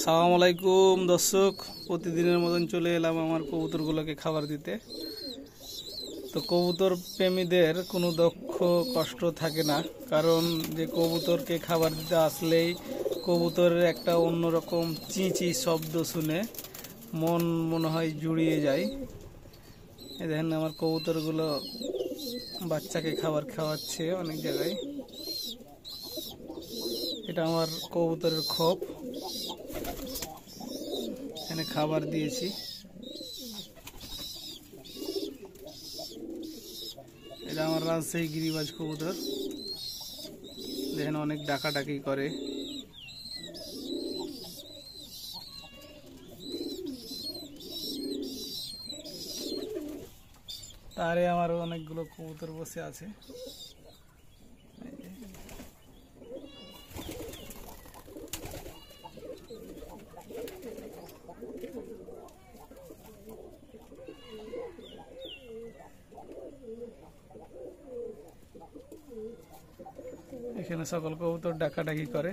আসসালামু আলাইকুম দর্শক, প্রতিদিনের মতন চলে এলাম আমার কবুতরগুলোকে খাবার দিতে। তো কবুতর প্রেমীদের কোনো দুঃখ কষ্ট থাকে না, কারণ যে কবুতরকে খাবার দিতে আসলেই কবুতরের একটা অন্যরকম চি চি শব্দ শুনে মন মনে হয় জুড়িয়ে যায়। এই দেখেন আমার কবুতরগুলো বাচ্চাকে খাবার খাওয়াচ্ছে অনেক জায়গায়। এটা আমার কবুতরের খোপ, এখানে খাবার দিয়েছি। এটা আমার রাজশাহী গিরিবাজ কবুতর, দেখেন অনেক ডাকাডাকি করে। তারে আমার অনেকগুলো কবুতর বসে আছে। এখানে সকল কবুতর ডাকাডাকি করে।